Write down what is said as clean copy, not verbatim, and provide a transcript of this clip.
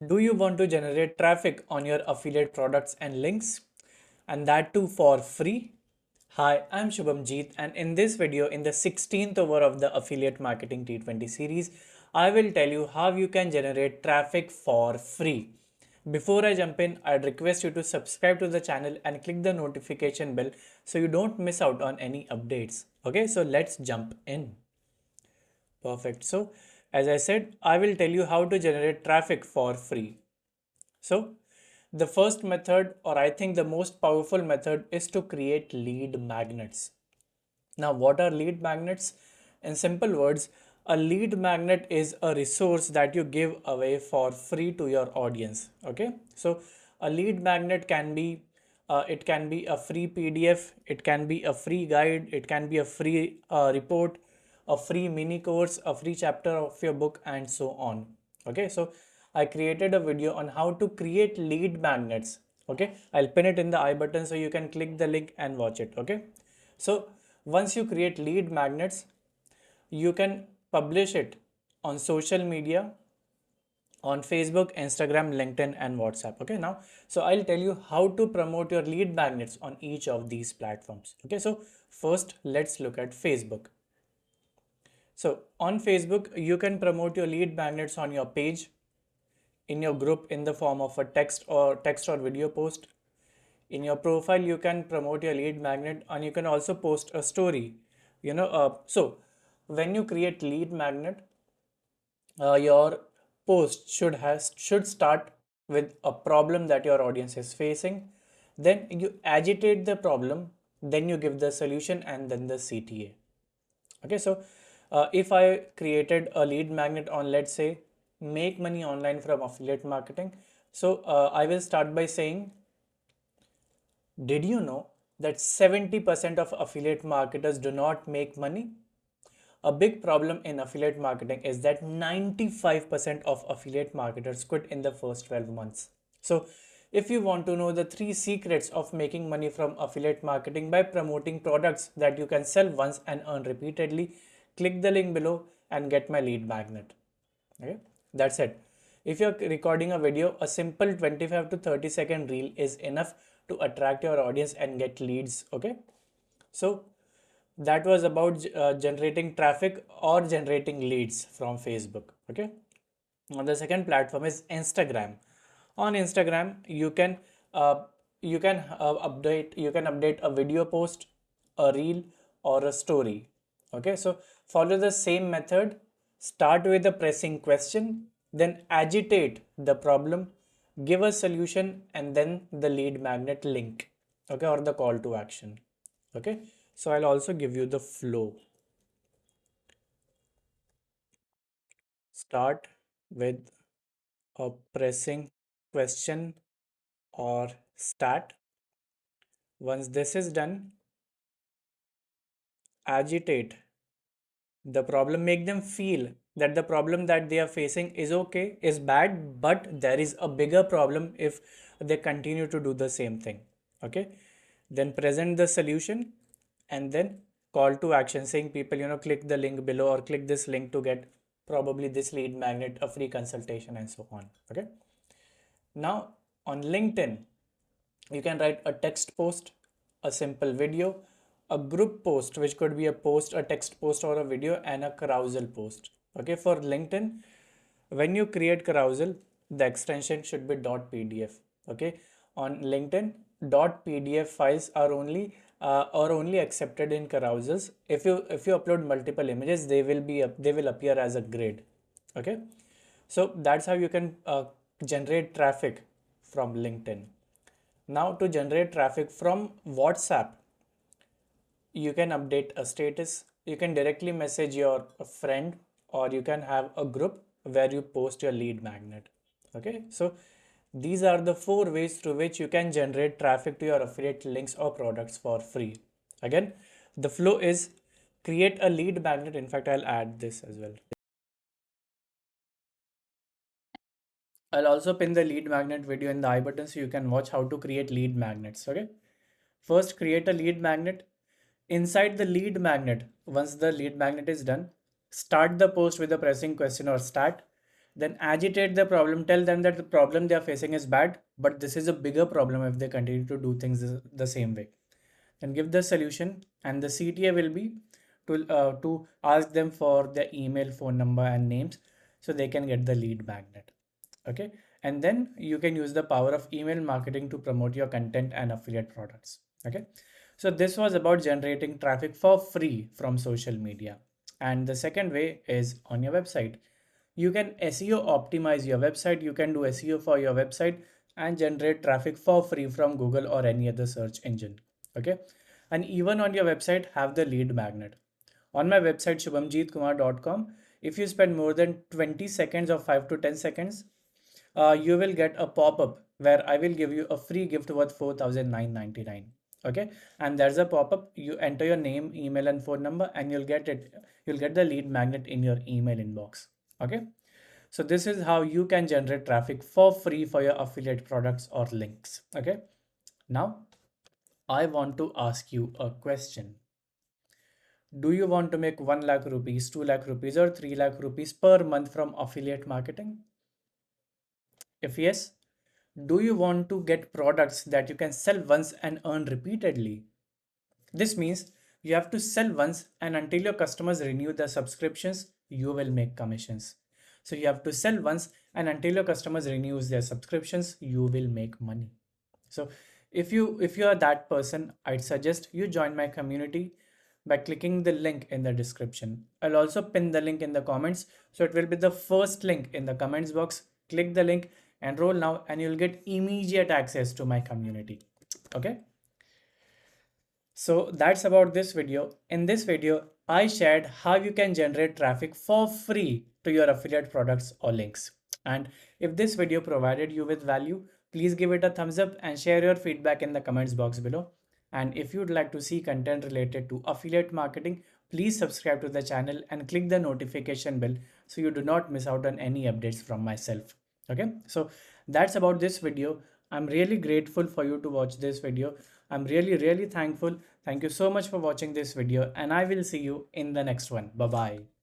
Do you want to generate traffic on your affiliate products and links? And that too for free? Hi, I'm Shubhamjeet, and in this video, in the 16th over of the Affiliate Marketing T20 series, I will tell you how you can generate traffic for free. Before I jump in, I'd request you to subscribe to the channel and click the notification bell so you don't miss out on any updates. Okay, so let's jump in. Perfect. So, as I said, I will tell you how to generate traffic for free. So, the first method, or I think the most powerful method, is to create lead magnets. Now, what are lead magnets? In simple words, a lead magnet is a resource that you give away for free to your audience. Okay, so a lead magnet can be it can be a free PDF, it can be a free guide, it can be a free report, a free mini course, a free chapter of your book, and so on. Okay, so I created a video on how to create lead magnets. Okay, I'll pin it in the I button so you can click the link and watch it. Okay, so once you create lead magnets, you can publish it on social media, on Facebook, Instagram, LinkedIn, and WhatsApp. Okay, now, so I'll tell you how to promote your lead magnets on each of these platforms. Okay, so first, let's look at Facebook. So on Facebook, you can promote your lead magnets on your page, in your group in the form of a text or video post. In your profile, you can promote your lead magnet, and you can also post a story. So when you create lead magnet, your post should start with a problem that your audience is facing. Then you agitate the problem, then you give the solution, and then the CTA. Okay, so if I created a lead magnet on, let's say, make money online from affiliate marketing, so I will start by saying, did you know that 70% of affiliate marketers do not make money? A big problem in affiliate marketing is that 95% of affiliate marketers quit in the first 12 months. So, if you want to know the 3 secrets of making money from affiliate marketing by promoting products that you can sell once and earn repeatedly, click the link below and get my lead magnet. Okay, that's it. If you're recording a video, a simple 25 to 30-second reel is enough to attract your audience and get leads. Okay, so that was about generating traffic or generating leads from Facebook. Okay, now the second platform is Instagram. On Instagram, uh, you can update a video post, a reel, or a story. Okay, so follow the same method. Start with a pressing question, then agitate the problem, give a solution, and then the lead magnet link. Okay, or the call to action. Okay, so I'll also give you the flow. Start with a pressing question or stat. Once this is done, agitate the problem, make them feel that the problem that they are facing is okay, is bad, but there is a bigger problem if they continue to do the same thing. Okay, then present the solution, and then call to action saying people, click the link below or click this link to get probably this lead magnet, a free consultation, and so on. Okay, now on LinkedIn, you can write a text post, a simple video, a group post, which could be a post, a text post, or a video, and a carousel post. Okay, for LinkedIn, when you create carousel, the extension should be .pdf. Okay, on LinkedIn, .pdf files are only accepted in carousels. If you upload multiple images, they will appear as a grid. Okay, so that's how you can generate traffic from LinkedIn. Now to generate traffic from WhatsApp, you can update a status, you can directly message your friend, or you can have a group where you post your lead magnet. Okay, so these are the 4 ways through which you can generate traffic to your affiliate links or products for free. Again, the flow is create a lead magnet. In fact, I'll add this as well. I'll also pin the lead magnet video in the I button so you can watch how to create lead magnets. Okay. First, create a lead magnet. Inside the lead magnet, once the lead magnet is done, start the post with a pressing question or stat. then agitate the problem, tell them that the problem they are facing is bad, but this is a bigger problem if they continue to do things the same way. Then give the solution, and the CTA will be to ask them for their email, phone number, and names so they can get the lead magnet. Okay, and then you can use the power of email marketing to promote your content and affiliate products. Okay, so this was about generating traffic for free from social media. And the second way is on your website. You can SEO optimize your website. You can do SEO for your website and generate traffic for free from Google or any other search engine. Okay, and even on your website have the lead magnet. On my website shubhamjeetkumar.com, if you spend more than 20 seconds or 5 to 10 seconds, you will get a pop-up where I will give you a free gift worth 4,999. Okay, and there's a pop-up. You enter your name, email, and phone number, and you'll get it. You'll get the lead magnet in your email inbox. Okay, so this is how you can generate traffic for free for your affiliate products or links. Okay, now I want to ask you a question. Do you want to make 1 lakh rupees, 2 lakh rupees, or 3 lakh rupees per month from affiliate marketing? If yes, do you want to get products that you can sell once and earn repeatedly? This means you have to sell once, and until your customers renew their subscriptions, you will make commissions. So you have to sell once, and until your customers renews their subscriptions, you will make money. So if you are that person, I'd suggest you join my community by clicking the link in the description. I'll also pin the link in the comments, so it will be the first link in the comments box. Click the link, enroll now, and you'll get immediate access to my community. Okay, so that's about this video. In this video, I shared how you can generate traffic for free to your affiliate products or links. And if this video provided you with value, please give it a thumbs up and share your feedback in the comments box below. And if you'd like to see content related to affiliate marketing, please subscribe to the channel and click the notification bell so you do not miss out on any updates from myself. Okay, so that's about this video. I'm really grateful for you to watch this video. I'm really thankful. Thank you so much for watching this video, and I will see you in the next one. Bye bye.